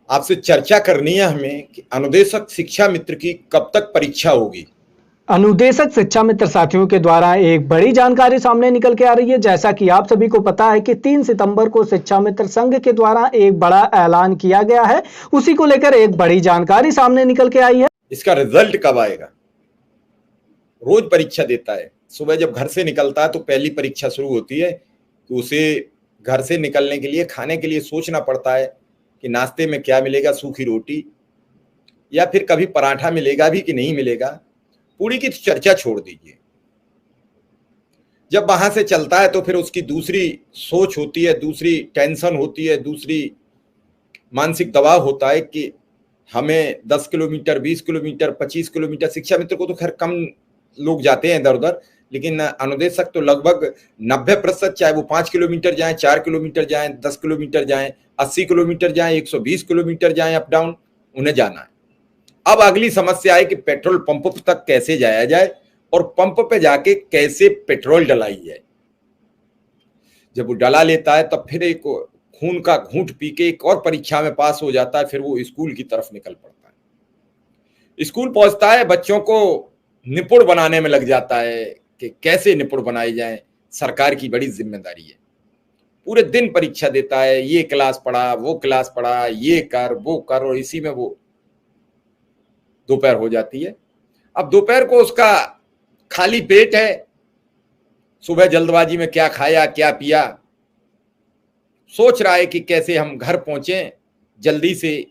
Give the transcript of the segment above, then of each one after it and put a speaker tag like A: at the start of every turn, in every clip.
A: आपसे चर्चा करनी है हमें कि अनुदेशक शिक्षा मित्र की कब तक परीक्षा होगी।
B: अनुदेशक शिक्षा मित्र साथियों के द्वारा एक बड़ी जानकारी सामने निकल के आ रही है। जैसा कि आप सभी को पता है कि 3 सितंबर को शिक्षा मित्र संघ के द्वारा एक बड़ा ऐलान किया गया है। उसी को लेकर एक बड़ी जानकारी सामने निकल के आई है।
A: इसका रिजल्ट कब आएगा? रोज परीक्षा देता है, सुबह जब घर से निकलता है तो पहली परीक्षा शुरू होती है तो उसे घर से निकलने के लिए खाने के लिए सोचना पड़ता है कि नाश्ते में क्या मिलेगा, सूखी रोटी या फिर कभी पराठा मिलेगा भी कि नहीं मिलेगा। पूरी की चर्चा छोड़ दीजिए। जब वहां से चलता है तो फिर उसकी दूसरी सोच होती है, दूसरी टेंशन होती है, दूसरी मानसिक दबाव होता है कि हमें 10 किलोमीटर, 20 किलोमीटर, 25 किलोमीटर, शिक्षा मित्र को तो खैर कम लोग जाते हैं इधर उधर, लेकिन अनुदेशक तो लगभग 90%, चाहे वो 5 किलोमीटर जाएं, 4 किलोमीटर जाएं, 10 किलोमीटर जाएं, 80 किलोमीटर जाएं, 120 किलोमीटर जाएं अप डाउन, उन्हें जाना है। अब अगली समस्या है कि पेट्रोल पंप तक कैसे जाया जाए और पंप पे जाके कैसे पेट्रोल डलाई जाए। जब वो डला लेता है तब फिर एक खून का घूंट पी के एक और परीक्षा में पास हो जाता है, फिर वो स्कूल की तरफ निकल पड़ता है। स्कूल पहुंचता है, बच्चों को निपुण बनाने में लग जाता है कि कैसे निपुण बनाए जाएं। सरकार की बड़ी जिम्मेदारी है। पूरे दिन परीक्षा देता है, ये क्लास पढ़ा, वो क्लास पढ़ा, ये कर वो कर, और इसी में वो दोपहर हो जाती है। अब दोपहर को उसका खाली पेट है, सुबह जल्दबाजी में क्या खाया क्या पिया, सोच रहा है कि कैसे हम घर पहुंचे, जल्दी से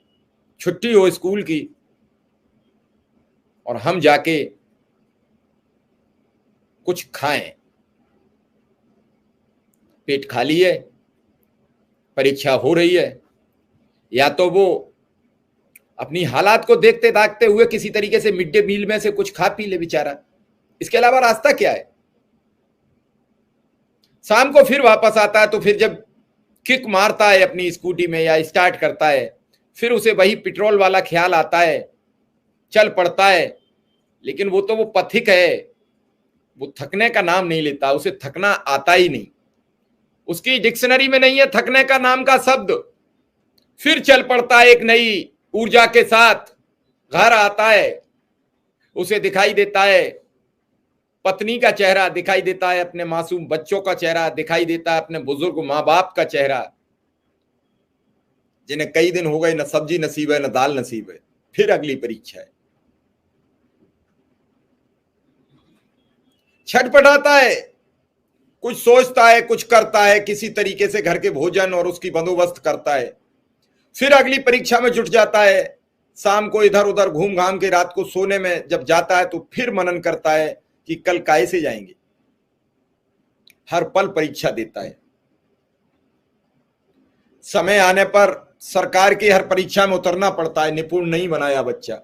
A: छुट्टी हो स्कूल की और हम जाके कुछ खाएं। पेट खाली है, परीक्षा हो रही है, या तो वो अपनी हालात को देखते ताकते हुए किसी तरीके से मिड डे मील में से कुछ खा पी ले बेचारा, इसके अलावा रास्ता क्या है। शाम को फिर वापस आता है तो फिर जब किक मारता है अपनी स्कूटी में या स्टार्ट करता है, फिर उसे वही पेट्रोल वाला ख्याल आता है, चल पड़ता है। लेकिन वो तो वो पथिक है, वो थकने का नाम नहीं लेता, उसे थकना आता ही नहीं, उसकी डिक्शनरी में नहीं है थकने का नाम का शब्द। फिर चल पड़ता है एक नई ऊर्जा के साथ, घर आता है, उसे दिखाई देता है पत्नी का चेहरा, दिखाई देता है अपने मासूम बच्चों का चेहरा, दिखाई देता है अपने बुजुर्ग माँ बाप का चेहरा, जिन्हें कई दिन हो गए न सब्जी नसीब है न दाल नसीब है। फिर अगली परीक्षा है, छटपटाता है, कुछ सोचता है, कुछ करता है, किसी तरीके से घर के भोजन और उसकी बंदोबस्त करता है, फिर अगली परीक्षा में जुट जाता है। शाम को इधर उधर घूम घाम के रात को सोने में जब जाता है तो फिर मनन करता है कि कल कैसे जाएंगे। हर पल परीक्षा देता है। समय आने पर सरकार की हर परीक्षा में उतरना पड़ता है, निपुण नहीं बनाया बच्चा।